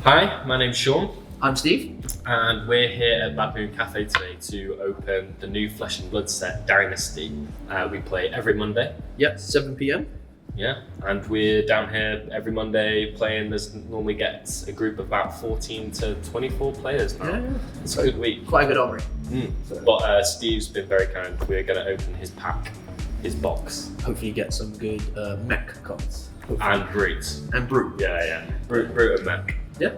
Hi, my name's Sean, I'm Steve. and we're here at Baboon Cafe today to open the new Flesh and Blood set, Dynasty. We play every Monday, Yep, 7 p.m. yeah, and we're down here every Monday playing. This normally gets a group of about 14 to 24 players now. Yeah. It's a good week. Quite a good armory. But Steve's been very kind. We're going to open his pack, his box, Hopefully get some good mech cards. and Brute. And Brute. Yeah. Brute and Mech. Yeah.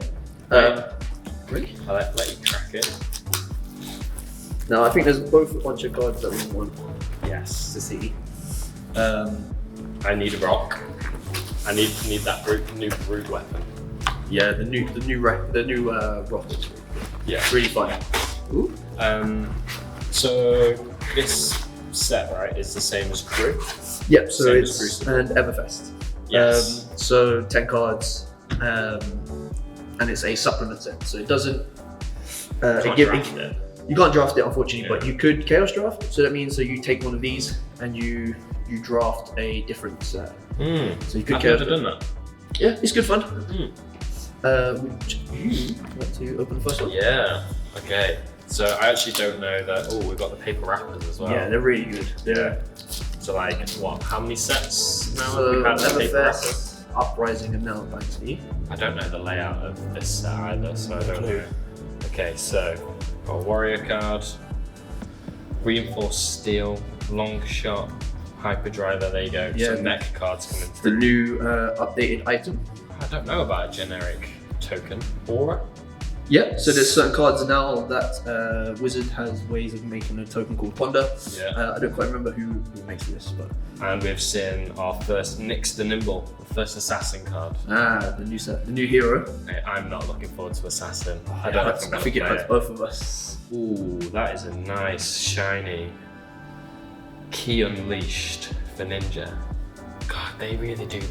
Really? I'll let you crack it. No, I think there's both a bunch of cards that we want Yes. to see. I need a rock. I need that new brute weapon. Yeah, the new rocket. Yeah. Really fun. Ooh. So this set, right, is the same as Crew. Yep. So Same as it's Crucible. and Everfest. Yes. So 10 cards, and it's a supplement set. So it doesn't. Can't draft it. You can't draft it, unfortunately, Yeah. but you could chaos draft. So that means you take one of these and you draft a different set. So you could I've chaos never done that. Yeah, it's good fun. Would you like to open the first one? Yeah. Okay. So I actually don't know that. Oh, we've got the paper wrappers as well. Yeah, they're really good. Yeah. So like, what? How many sets now have So we had the paper wrappers? Everfest, Uprising, and now Dynasty. I don't know the layout of this set either, so I don't know. Okay, so got a warrior card, reinforced steel, long shot, hyperdriver. There you go. Yeah. Some mech cards coming The through. new updated item. I don't know about a generic token. Aura. Yeah, so there's certain cards now that Wizard has ways of making a token called Ponder. Yeah. I don't quite remember who makes this, but And we've seen our first Nyx the Nimble, the first assassin card. the new set, the new hero. I'm not looking forward to assassin. I Yeah, don't know if that's- I'm I gonna think it play hurts it. both of us. Ooh, that is a nice shiny Key Unleashed for Ninja. God, they really do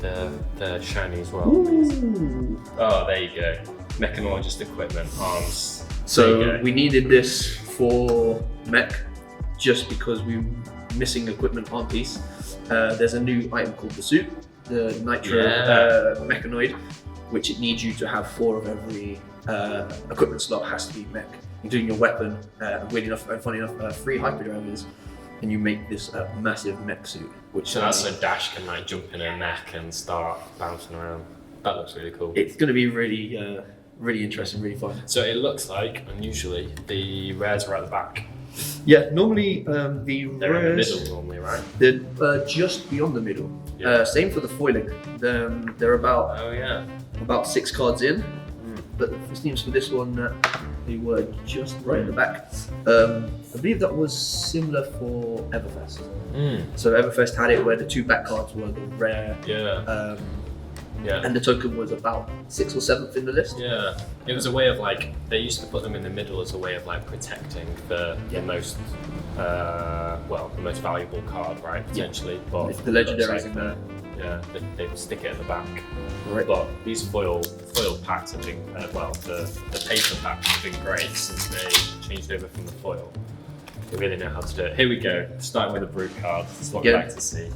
the shiny as well. Ooh. Oh, there you go. Mechanologist equipment, arms. There So you go. we needed this for mech, just because we were missing equipment arm piece. There's a new item called the suit, the Nitro Yeah. Mechanoid, which it needs you to have 4 of every equipment slot has to be mech, including your weapon. Funny enough, 3 hyperdrivers, and you make this massive mech suit. Which So that's so Dash can like jump in her neck and start bouncing around. That looks really cool. it's going to be really interesting, really fun. So it looks like, unusually, the rares are at the back. Yeah, normally the They're in the rares- middle normally, right? They're just beyond the middle. Yeah. Same for the foiling. They're about Oh yeah. 6 cards in, but it seems for this one they were just right at the back. I believe that was similar for Everfest. So Everfest had it where the 2 back cards were the rare, Yeah. Yeah. and the token was about 6th or 7th in the list. Yeah. It was a way of like, they used to put them in the middle as a way of like protecting the most, the most valuable card, right? Potentially. But If the legendaries it in there. Yeah, they stick it at the back. Right. But these foil packs have been, the paper packs have been great since they changed over from the foil. They really know how to do it. Here we go, starting with a brute card. That's what we like to see.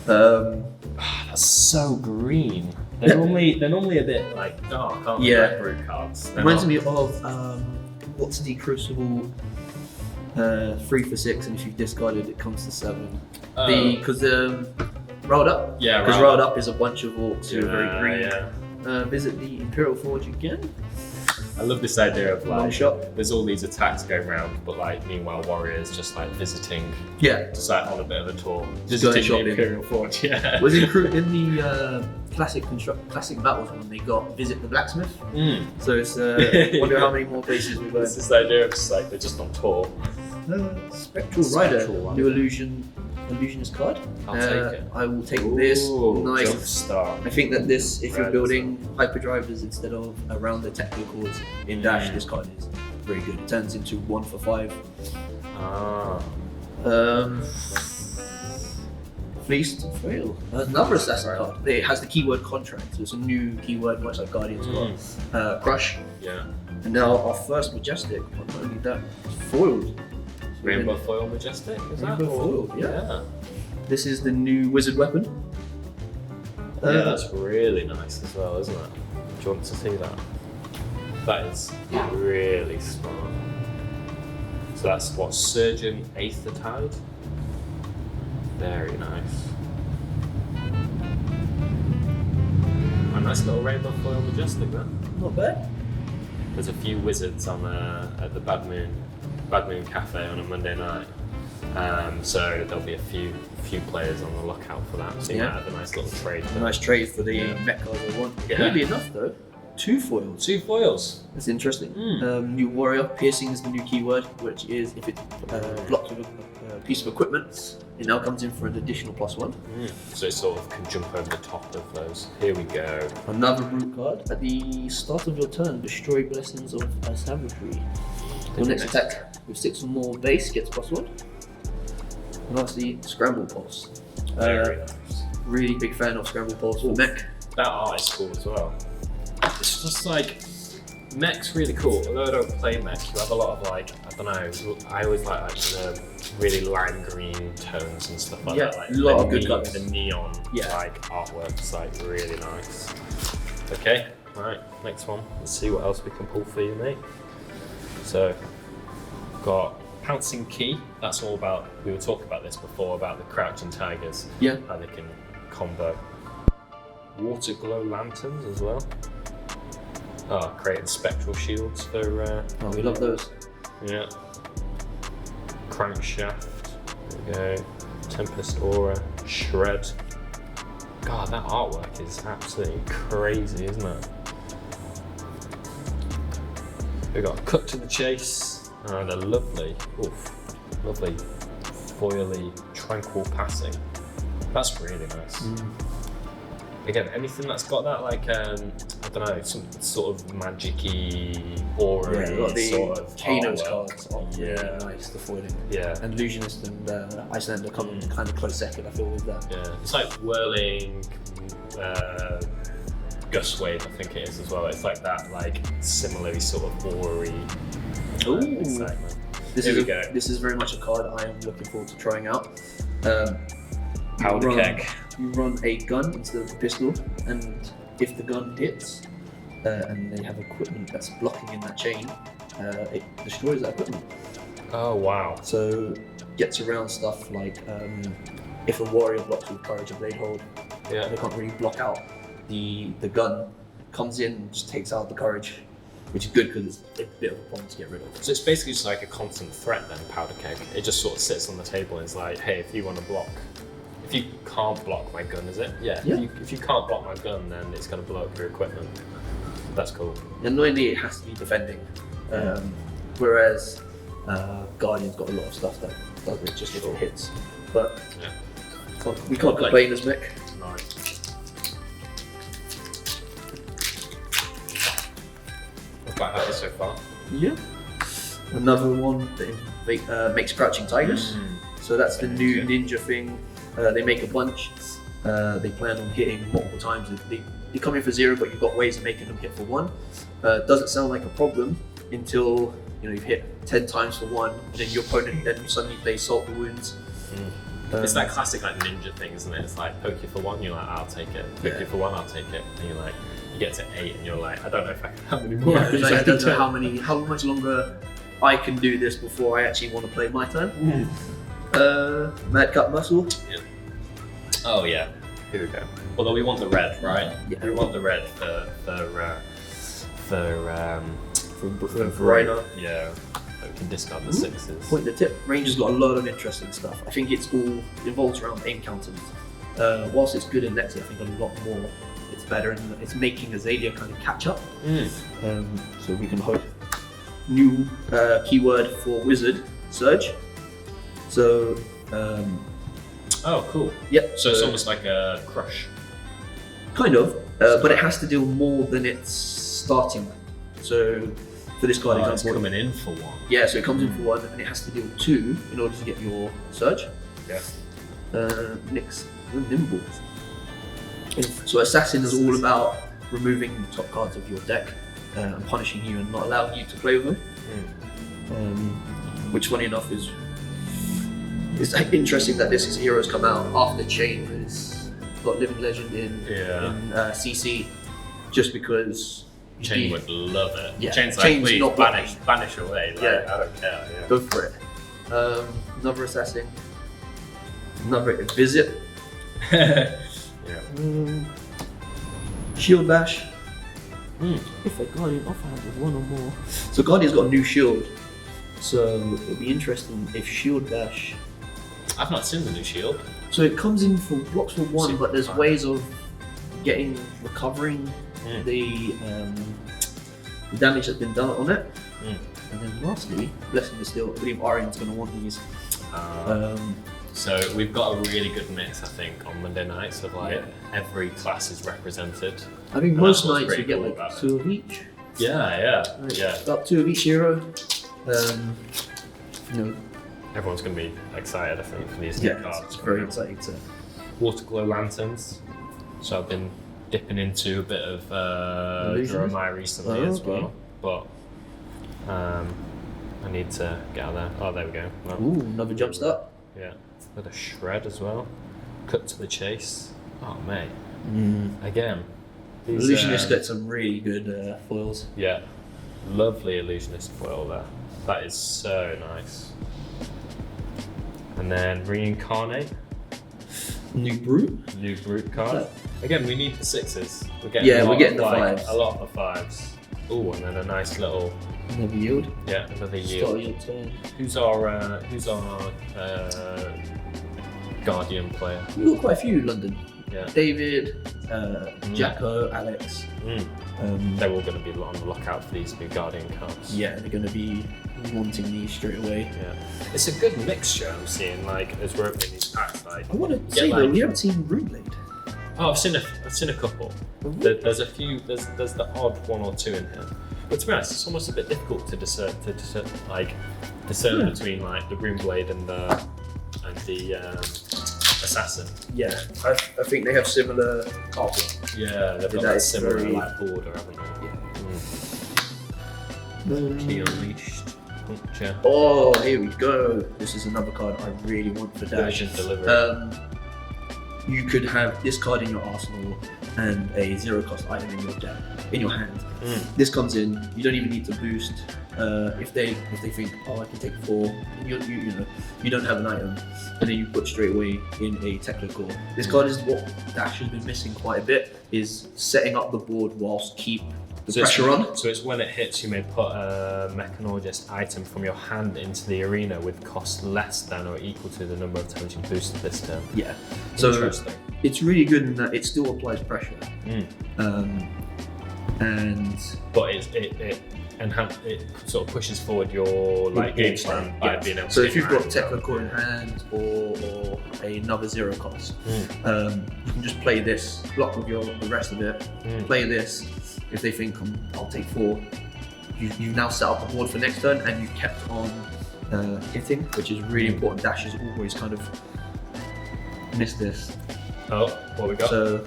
That's so green. They're normally a bit like dark, aren't they? Yeah. Like brute cards. They're Reminds not- me of what's the Crucible 3 for 6, and if you've discarded it comes to 7. Oh. Because Riled Up. Yeah, Because Riled Riled Up is a bunch of orcs who are very green. Yeah. Visit the Imperial Forge again. I love this idea of Long like, shot. there's all these attacks going around, but like meanwhile warriors just like visiting, Yeah. just like on a bit of a tour, Going visiting the shopping. Imperial Forge. Yeah. Was in the classic battles one they got Visit the Blacksmith. So it's wonder how many more places we've It's this idea of just like they're just on tour. Spectral Spectral Rider, Rider. new illusionist card. I'll take it. I will take this. Ooh, Nice. Jump Star. I think that this, if you're Right, building hyperdrivers instead of around the technical chords in Dash, this card is very good. It turns into 1 for 5. Ah. Fleeced Fail. Another assassin card. It has the keyword contract, so it's a new keyword, much like Guardian's got. Crush. Yeah. And now our first Majestic, not only that, foiled. Rainbow Foil Majestic, is that? Rainbow Or- Foil, yeah. This is the new wizard weapon. Yeah, that's really nice as well, isn't it? Do you want to see that? That is really smart. So that's what, Surgeon Aethertide? Very nice. A nice little rainbow foil majestic there. Not bad. There's a few wizards on at the Bad Moon Cafe on a Monday night. So there'll be a few players on the lookout for that. So you might have a nice little trade. A nice trade for the mech cards I want. Yeah. Maybe enough though. 2 foils. 2 foils. That's interesting. New warrior. Piercing is the new keyword, which is if it's blocked with a piece of equipment, it now comes in for an additional +1. So it sort of can jump over the top of those. Here we go. Another brute card. At the start of your turn, destroy blessings of savagery. Your next attack with 6 or more base gets +1. And lastly, Scramble Pulse. Very nice. Really big fan of Scramble Pulse for mech. That art is cool as well. It's just like, mech's really cool. Although I don't play mech, you have a lot of like, I don't know, I always like the really lime green tones and stuff like that. Like a lot of good colours. The neon like artwork's like really nice. Okay, right, next one. Let's see what else we can pull for you, mate. So, got Pouncing Key. That's all about, we were talking about this before, about the crouching tigers. Yeah. How they can combo. Water glow lanterns as well. Oh, creating spectral shields for. Oh, we love those. Yeah. Crankshaft. There we go. Tempest Aura. Shred. God, that artwork is absolutely crazy, isn't it? We got Cut to the Chase and a lovely foily Tranquil Passing. That's really nice. Again, anything that's got that like I don't know, some sort of magic-y aura, Yeah, a lot of the sort of Kano's artwork. cards are really nice, the foiling. Yeah. And Illusionist and Icelander come kind of close second, I feel, with that. Yeah, it's like whirling gust wave, I think it is as well. It's like that, like similarly sort of aura-y excitement. This is very much a card I am looking forward to trying out. Powder keg. You run a gun instead of a pistol, and if the gun hits, and they have equipment that's blocking in that chain, it destroys that equipment. Oh wow. So gets around stuff like if a warrior blocks with courage and blade hold, they can't really block out. The gun comes in and just takes out the courage, which is good because it's a bit of a problem to get rid of. So it's basically just like a constant threat then, powder keg. It just sort of sits on the table and it's like, hey, if you want to block, if you can't block my gun, is it? Yeah. If you can't block my gun, then it's going to blow up your equipment. That's cool. Annoyingly, it has to be defending, whereas Guardian's got a lot of stuff that does it just if it hits. But we can't complain as mech. Nice. I'm quite happy so far. Yeah. Another one that makes crouching tigers. So that's the new ninja thing. They make a bunch. They plan on hitting multiple times. They come in for 0, but you've got ways of making them hit for 1. Doesn't sound like a problem until you've hit 10 times for 1, and then your opponent then suddenly plays Salt the Wounds. It's that classic like ninja thing, isn't it? It's like poke you for 1, you're like, I'll take it. Poke you for 1, I'll take it. And you're like, you get to 8, and you're like, I don't know if I can have any more. I don't know how much longer I can do this before I actually want to play my turn. Mad Cut Muscle. Yeah. Oh yeah. Here we go. Although we want the red, right? Yeah. We want the red for Rhino. Yeah. We can discard the 6s. Point the tip. Ranger's got a lot of interesting stuff. I think it's all involves around aim counters. Whilst it's good in Lexi, I think a lot more. It's better and it's making Azalea kind of catch up. So we can hope. New keyword for Wizard, Surge. So. Oh, cool. Yep. So it's almost like a crush. Kind of, but it has to deal more than it's starting. So for this card example, it's coming in for 1. Yeah, so it comes in for 1 and it has to deal 2 in order to get your Surge. Yeah. Next, Nimble. So Assassin is all about removing the top cards of your deck and punishing you and not allowing you to play with them. Which, funny enough, is interesting that this hero's come out after Chain has got Living Legend in CC, just because Chain would love it. Yeah. Chain's like, Chain's please not banish away. Like, Yeah. I don't care. Yeah. Go for it. Another assassin. Another visit. Yeah. Shield bash. If a guardian offhand with one or more. So Guardian's got a new shield. So it'll be interesting if shield bash. I've not seen the new shield. So it comes in for blocks for one, Super but there's fine. ways of recovering the damage that's been done on it. And then lastly, Blessing the Steel. I believe Arian's going to want these. So we've got a really good mix, I think, on Monday nights of like every class is represented. I think And most that's what's nights you pretty get cool like about it. 2 of each. Yeah. About 2 of each hero. You know, Everyone's going to be excited, I think, for these new yeah, cards. it's very exciting to. Water glow lanterns. So I've been dipping into a bit of Illusionist? Jeremiah recently as okay. well, but I need to get out there. Oh, there we go. Well, Ooh, another jump start. yeah, with a shred as well. Cut to the chase. Oh mate, again. These, Illusionist got some really good foils. Yeah, lovely illusionist foil there. That is so nice. And then reincarnate. New Brute. New brute card. Again, we need the 6s. We're getting Yeah, a lot we're getting of, the like, 5s. A lot of the 5s. Oh, and then a nice little Another yield. another Start yield. your turn. Who's our guardian player? We've got quite a few London. Yeah. David, Jacko, Alex. They're all going to be on the lookout for these new guardian cards. Yeah, they're going to be wanting these straight away. Yeah. It's a good mixture I'm seeing. Like as we're opening these packs, like I want to Yeah, say though, like- we haven't seen Runeblade. oh, I've seen a couple. There's a few. There's the odd 1 or 2 in here. But to be honest, it's almost a bit difficult to discern between like the Runeblade and the assassin. Yeah, I think they have similar artwork. Yeah, they've got That that is similar very- like border, haven't they? Key unleashed. Puncture. Oh, here we go. This is another card I really want for Dash. Urgent delivery. You could have this card in your arsenal and a 0-cost item in your deck, in your hand. This comes in. You don't even need to boost. If they think, oh, I can take 4, you don't have an item, and then you put straight away in a technical. This card is what Dash has been missing quite a bit. Is setting up the board whilst keep the pressure on. So it's when it hits, you may put a Mechanologist item from your hand into the arena with cost less than or equal to the number of times you boosted this turn. Yeah. So Interesting. it's really good in that it still applies pressure. And But it sort of pushes forward your like game plan by being able to. so get if you've your got hand technical in hand or another 0-cost, you can just play this, block with the rest of it, play this. If they think I'll take 4, you've now set up the board for next turn and you've kept on hitting, which is really important. Dash is always kind of miss this. Oh, what we got? So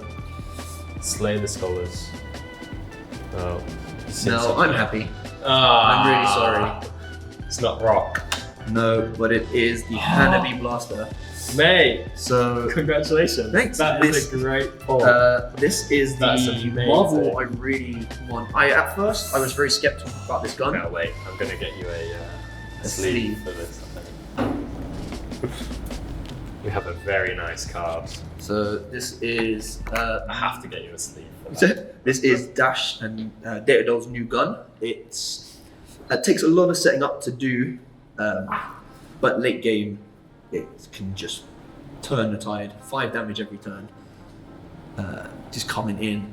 Slay the Scholars. Oh. now I'm happy. I'm really sorry. It's not rock. No, but it is the Hanabi Blaster. Mate, So congratulations. Thanks. That is a great pull. this is That's the amazing. Marvel I really want. At first I was very skeptical about this gun. Now wait, I'm gonna get you a sleeve for this. We have a very nice card. So this is I have to get you a sleeve for that. this is Dash and Datadol's new gun. It takes a lot of setting up to do, but late game it can just turn the tide. 5 damage every turn. Just coming in.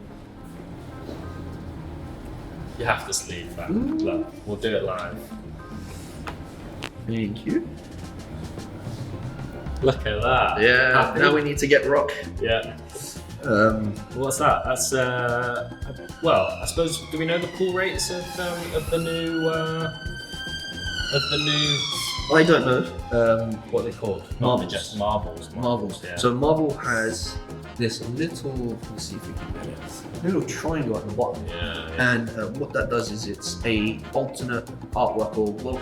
You have to sleeve that. Look, we'll do it live. Thank you. Look at that. Yeah. Happy? Now we need to get Rock. Yeah. What's that? That's well, I suppose. Do we know the pull rates of the new I don't know. what are they called? Marvels. Just Marvels. Marvels. Yeah. So Marvel has this little, let's see if we can get it, little triangle at the bottom. yeah. And what that does is it's a alternate artwork, or well,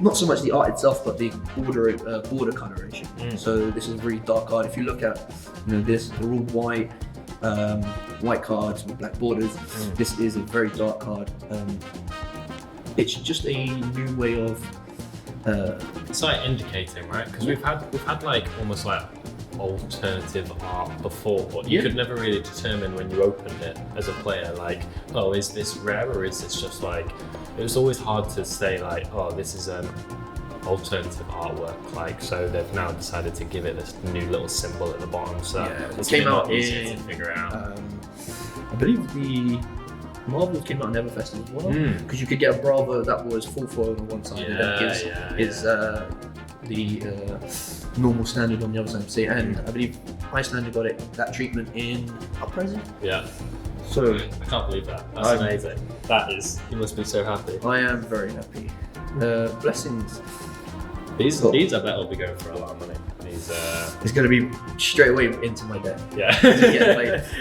not so much the art itself, but the border coloration. So this is a really dark card. If you look at this, they're all white. white cards with black borders. This is a very dark card. It's just a new way of. It's like indicating, right? Because we've had like almost like alternative art before, but you could never really determine when you opened it as a player, like, oh, is this rare or is this just like? It was always hard to say like, oh, this is alternative artwork. Like, so they've now decided to give it this new little symbol at the bottom, so it's came out easier to figure out. I believe the Marvels came out in Everfest as well, because you could get a Bravo that was full foil on one side, and then is the normal standard on the other side. And I believe High Standard got it that treatment in Uprising. Yeah. So I can't believe that. That's amazing. That is. You must be so happy. I am very happy. Blessings. These I bet will be going for a lot of money. These it's going to be straight away into my deck. Yeah.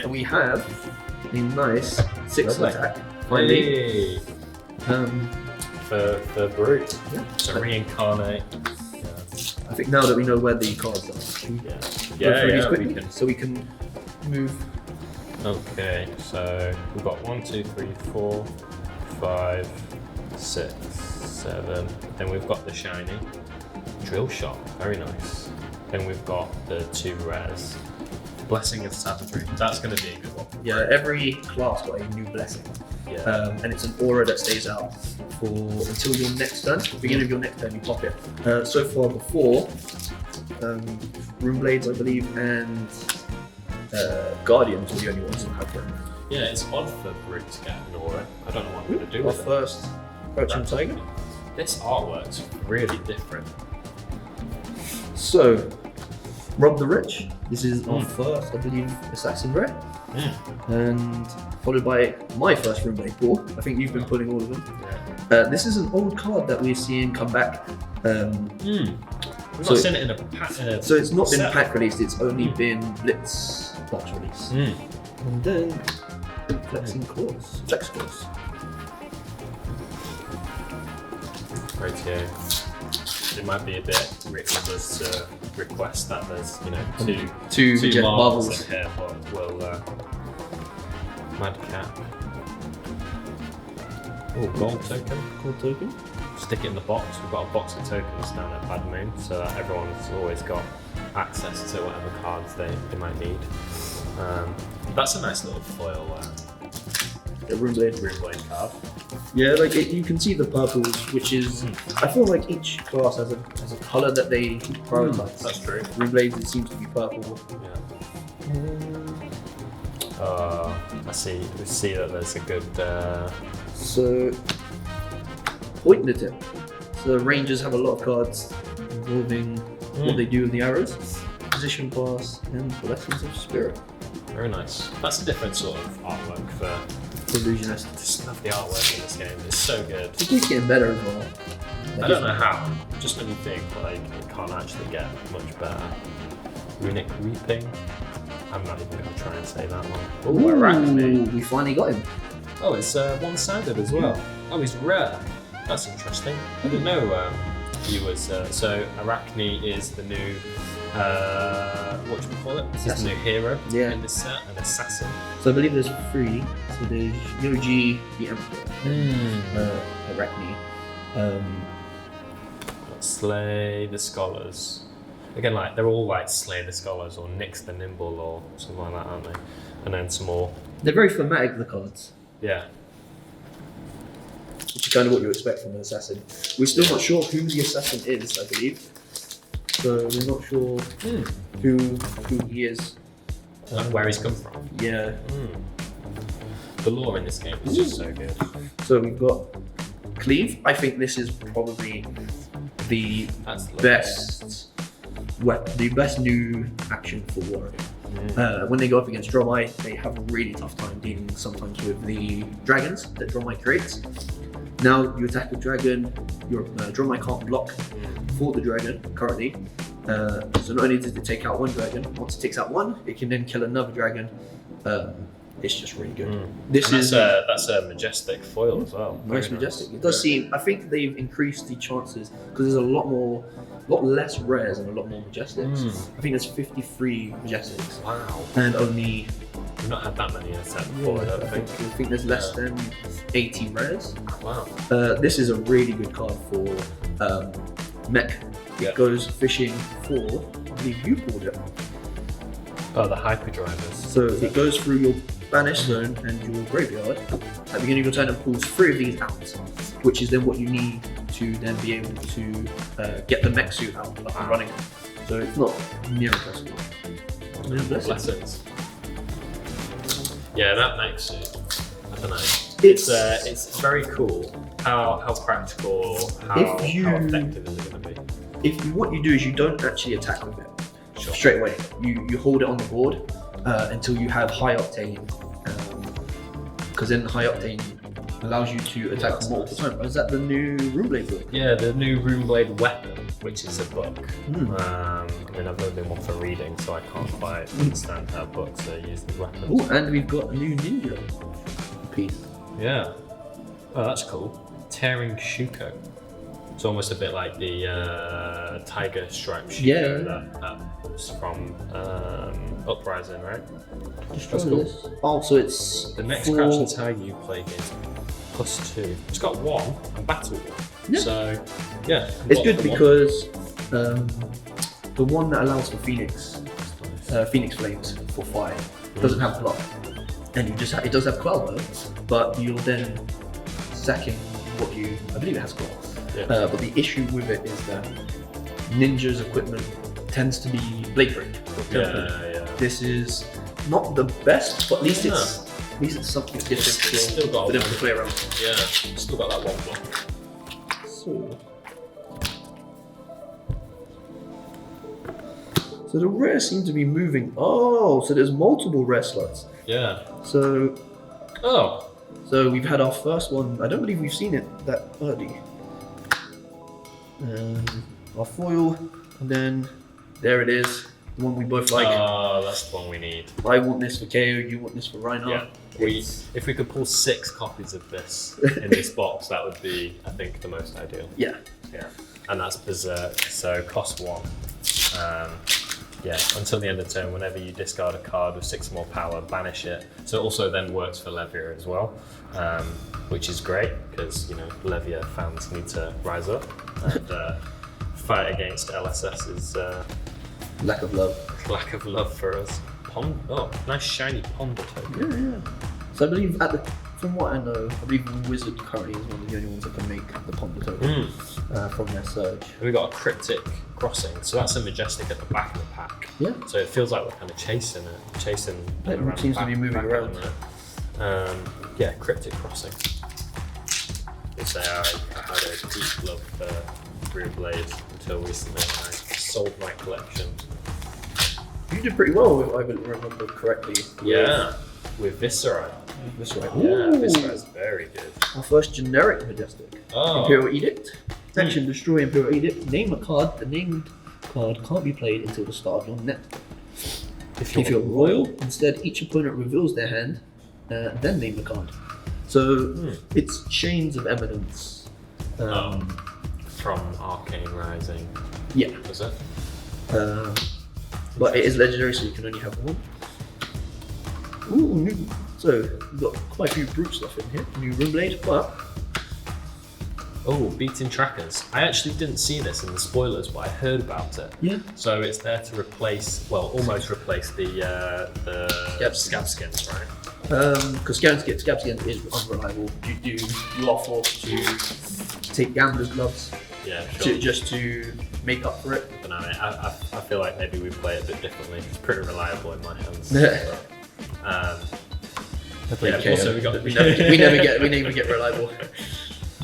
And we have a nice 6 attack. Finally. For Brute. Yeah. To reincarnate. I think now that we know where the cards are, we can. So we can move. Okay, so we've got 1, 2, 3, 4, 5, 6, 7. Then we've got the shiny drill shot, very nice. Then we've got the 2 rares. Blessing of Savagery. That's going to be a good one. Yeah, every class got a new blessing. Yeah. And it's an aura that stays out for until your next turn. At the beginning of your next turn, you pop it. So far before, Rune Blades, I believe, and Guardians were the only ones that have them. Yeah, it's odd for Brute to get an aura. I don't know what I'm going to do with it. First, Crouching Tiger. This artwork's really different. So, Rob the Rich. This is our first, I believe, Assassin rare. And followed by my first Rune Blade pull. I think you've been pulling all of them. Yeah. This is an old card that we're seeing come back. We've not seen it in a pack. So it's not been pack released, it's only been Blitz box release. And then Flex Claws. Rightio. It might be a bit ridiculous to request that there's, two marbles in here, but we'll Madcap. Oh, gold token. Stick it in the box. We've got a box of tokens down at Bad Moon, so that everyone's always got access to whatever cards they might need. That's a nice little foil Rune Blade card. Yeah, like you can see the purples, which is I feel like each class has a color that they prioritize. That's true. Rune Blades, it seems to be purple. Yeah. I see. We see that there's a good. So, point the tip. So Rangers have a lot of cards involving what they do with the arrows, position pass, and Blessings of Spirit. Very nice. That's a different sort of artwork for Illusionist. Just love the artwork in this game. It's so good. It keeps getting better as well. I don't know how. Just when you think like it can't actually get much better. Runic Reaping. I'm not even going to try and say that one. Ooh, Arachne. We finally got him. Oh, it's one-sided as well. Oh, he's rare. That's interesting. I didn't know he was. So Arachne is the new. What do you call it? This is the new hero in this set, an assassin. So I believe there's 3. So there's Yoji, the Emperor, Arachne. Slay the Scholars. Again, like they're all like Slay the Scholars or Nix the Nimble or something like that, aren't they? And then some more. They're very thematic, the cards. Yeah. Which is kind of what you expect from an assassin. We're still not sure who the assassin is, I believe. So we're not sure who he is. Where he's come from. Yeah. The lore in this game is just so good. So we've got Cleave. I think this is probably the best weapon, the best new action for Warrior. When they go up against Dromai, they have a really tough time dealing sometimes with the dragons that Dromai creates. Now you attack the dragon, your Dromai can't block for the dragon currently. So not only does it take out one dragon, once it takes out one, it can then kill another dragon. It's just really good. That's a majestic foil as well. Nice majestic. It does seem. I think they've increased the chances because there's a lot less rares and a lot more majestics. I think there's 53 majestics. Wow. And only We've not had that many in a set before, I don't I think. think there's less than 80 rares. Wow. This is a really good card for mech. Yeah. It goes fishing for, I believe you called it. Oh, the hyperdrivers. So it goes through your banish zone and your graveyard. At the beginning of your turn, it pulls 3 of these out, which is then what you need to then be able to get the mech suit out up and running. So it's not near impossible. Blessings. Yeah, that makes it. I don't know. It's very cool. How practical, how effective is it going to be? What you do is you don't actually attack with it Sure. straight away. You hold it on the board until you have high octane, because then high octane allows you to attack multiple times. Is that the new Runeblade book? Yeah, the new Runeblade weapon, which is a book. I mean, I've never been one for reading, so I can't quite understand how books are used as weapons. Oh, and we've got a new ninja piece. Yeah. Oh, that's cool. Tearing Shuko. It's almost a bit like the tiger stripe Shuko that was from Uprising, right? That's cool. Oh, so it's The next Crouch and Tiger you play against +2. It's got 1 and battle 1. Yeah. So, yeah. It's good because the one that allows for Phoenix Flames for 5 doesn't have block, and it does have Quell though, but you're then sacking what I believe it has Quell. Yeah. But the issue with it is that Ninja's equipment tends to be Blade Break. Yeah. This is not the best, but at least it's something different still got for them to play around. Yeah, still got that 1 block. So the rare seem to be moving. Oh, so there's multiple rare slots. Yeah. So Oh. we've had our first one. I don't believe we've seen it that early. Our foil, and then there it is, the one we both like. Oh, that's the one we need. I want this for KO, you want this for Reinhardt. Yeah. If we could pull 6 copies of this in this box, that would be, I think, the most ideal. Yeah. Yeah. And that's Berserk, so cost 1. Yeah, until the end of turn, whenever you discard a card with 6 more power, banish it. So it also then works for Levia as well, which is great because Levia fans need to rise up and fight against LSS's Lack of love. lack of love for us. Nice shiny Ponder token. Yeah. So I believe from what I know, I believe Wizard currently is one of the only ones that can make the Ponder token from their Surge. We got a Cryptic Crossing, so that's a Majestic at the back of the pack. Yeah. So it feels like we're kind of chasing It around seems the to be moving back around. there. Yeah, Cryptic Crossing. I say I had a deep love for Runeblade until recently. I sold my collection. You did pretty well, if I remember correctly. Yeah, with Viscera. Viscera. Yeah, Viscera is very good. Our first generic Majestic. Oh. Imperial Edict. Action, destroy Imperial Edict. Name a card. The named card can't be played until the start of your net. If you're royal, instead each opponent reveals their hand, then name the card. So it's Chains of Eminence. From Arcane Rising. Yeah. Was it? But it is legendary, so you can only have 1. Ooh, new. So we've got quite a few brute stuff in here. New Runeblade, but Oh, Beating Trackers. I actually didn't see this in the spoilers, but I heard about it. yeah. So it's there to replace, almost replace the scab skins, right? Because Scab Skin is unreliable. You are forced to take Gambler's Gloves Yeah, sure. just to make up for it. But no, I feel like maybe we play it a bit differently. It's pretty reliable in my hands. Also we never get reliable.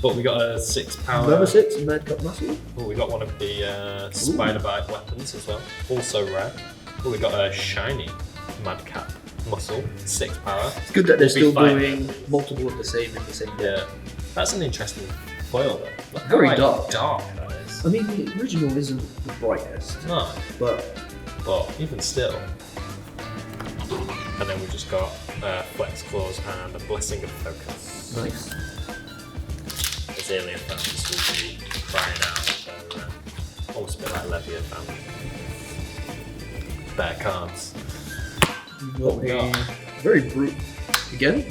But we got a 6 power. Number 6, Madcap Muscle. Oh, we got one of the spider bite weapons as well. Also rare. Oh, we got a shiny Madcap Muscle, 6 power. It's good that they're still fine. doing multiple of the same in the same day. Yeah, that's an interesting foil though. Look Very how, dark. Dark that is. I mean, the original isn't the brightest, No, but but even still. And then we just got Flex Claws and a Blessing of Focus. nice. Azalea fans will be crying out, so almost a bit like Levia fans. Better cards. We've got we got? very brute again.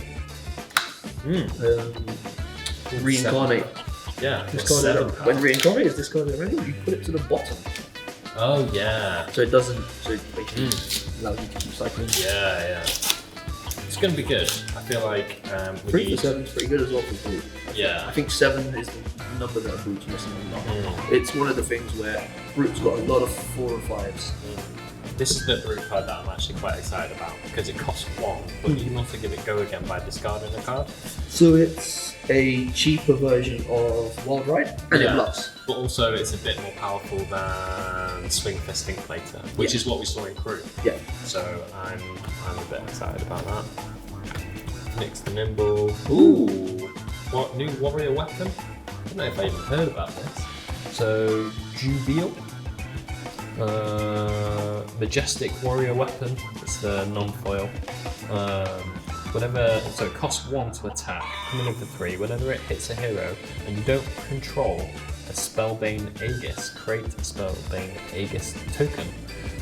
Reincarnate. Yeah. When reincarnate is discarded already, you put it to the bottom. Oh yeah. So it doesn't. So it basically allows you to keep cycling. Yeah. It's gonna be good. I feel like we 3 need. for 7 is pretty good as well for brute. Yeah. I think 7 is the number that brute's missing a lot. It's one of the things where brute's got a lot of 4 and 5s. This is the brute card that I'm actually quite excited about because it costs 1, but you can also give it go again by discarding a card. So it's a cheaper version of Wild Ride, and it bluffs. But also it's a bit more powerful than Swing Fist Inklater, which is what we saw in Crew. Yeah. So I'm a bit excited about that. Nix the Nimble. Ooh! What new warrior weapon? I don't know if I even heard about this. So Jubiel. Majestic warrior weapon. It's the non-foil. So it costs 1 to attack, coming in for 3. Whenever it hits a hero and you don't control a Spellbane Aegis, create a Spellbane Aegis token.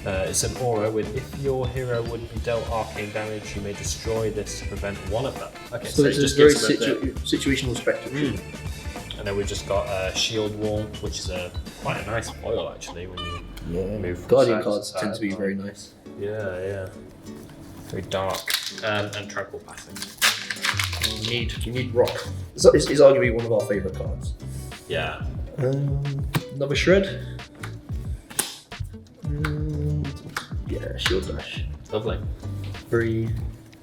It's an aura with if your hero would be dealt arcane damage, you may destroy this to prevent one of them. Okay, so it's just a very gives them situational spectrum. And then we just got a Shield Wall, which is quite a nice foil actually when you move from Guardian side to cards side. tend to be very nice. Yeah. Very dark. And Tranquil Passing. You need rock. It's arguably one of our favourite cards. Yeah. Another shred. Shield Dash. Lovely. Very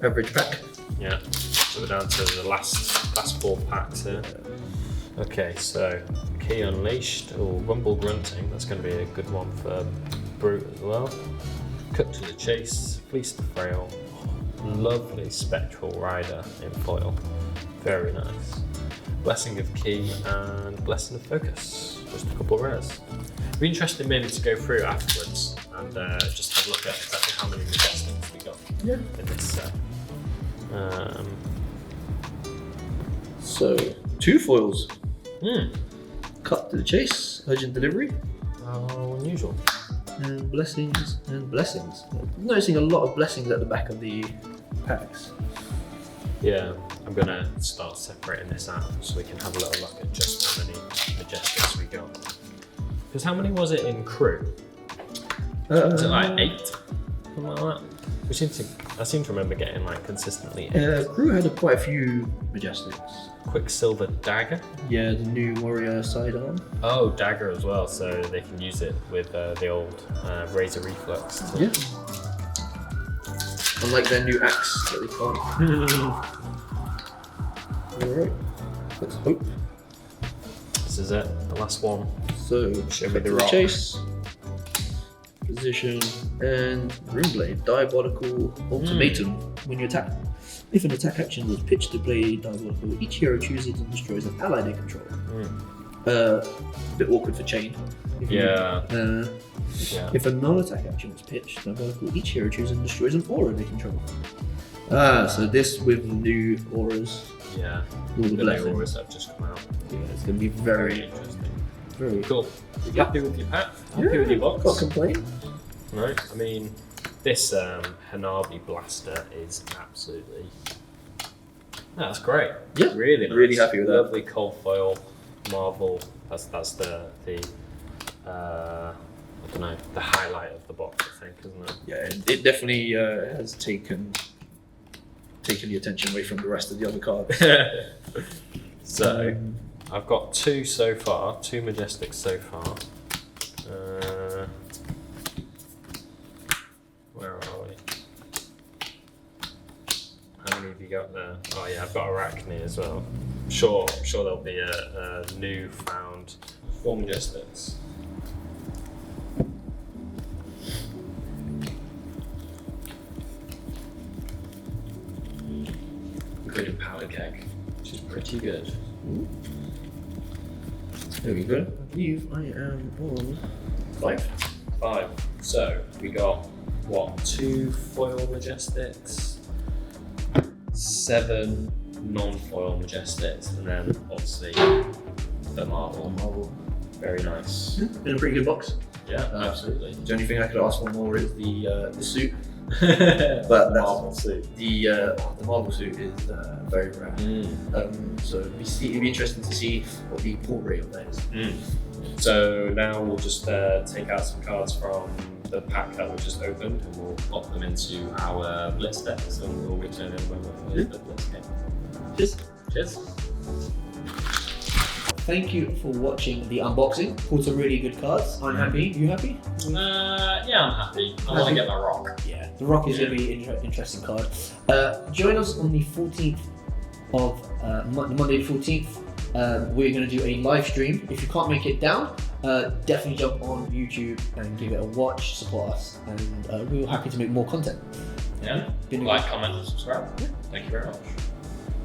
average pack. Yeah. So we're down to the last 4 packs here. Okay, so Key Unleashed or Rumble Grunting. That's going to be a good one for Brute as well. Cut to the Chase. Fleece the Frail. Lovely Spectral Rider in foil. Very nice. Blessing of Key and Blessing of Focus. Just a couple of rares. It'd be interesting maybe to go through afterwards and just have a look at exactly how many Majestics we got in this set. So 2 foils. Cut to the Chase. Urgent Delivery. Oh, unusual. And blessings. I'm noticing a lot of blessings at the back of the packs. Yeah, I'm gonna start separating this out so we can have a little look at just how many Majestics we got. Because how many was it in Crew? Was it like 8? Something like that? I seem to remember getting like consistently 8. Crew had quite a few Majestics. Quicksilver Dagger. Yeah, the new warrior sidearm. Oh, Dagger as well, so they can use it with the old Razor Reflux. Yeah. Unlike their new axe that they can't. Alright, let's hope. This is it, the last one. So, Show me the rock. Chase, position, and Runeblade. Diabolical Ultimatum. When you attack, if an attack action was pitched to play Diabolical, each hero chooses and destroys an ally they control. A bit awkward for chain. If a non-attack action was pitched, Diabolical, each hero chooses and destroys an aura they control. So this with new auras. Yeah. All the blessings. auras have just come out. Yeah, it's going to be very interesting. very Cool. You happy with your pack? Happy with your box? Can't complain. No, I mean, this Hanabi Blaster is absolutely... That's great. Yeah, Really nice. really happy with that. Lovely cold foil, Marvel. That's the I don't know, the highlight of the box, I think, isn't it? Yeah, it definitely has taken the attention away from the rest of the other cards. So, I've got 2 so far, 2 Majestics so far. Where are we? How many have you got there? Oh yeah, I've got Arachne as well. I'm sure there'll be a new found 4 Majestics. Good in powder keg, which is pretty good. There we go. I believe I am on 5. So we got what? 2 foil Majestics, 7 non-foil Majestics, and then obviously the Marvel. Very nice. in a pretty good box. Yeah, absolutely. The only thing I could ask for more is the suit. But the Marvel suit. The Marvel suit is very rare. So it'd be interesting to see what the pull rate of that is. So now we'll just take out some cards from the pack that we've just opened and we'll pop them into our Blitz decks and we'll return it when we're finished the Blitz game. Cheers. Cheers. Thank you for watching the unboxing. Pulled some really good cards. I'm happy. You happy? Yeah, I'm happy. I want to get my rock. Yeah, the rock is going to be an interesting card. Join us on the 14th of Monday the 14th. We're going to do a live stream. If you can't make it down, definitely jump on YouTube and give it a watch, support us, and we're happy to make more content. Yeah. Like, comment, and subscribe. Thank you very much.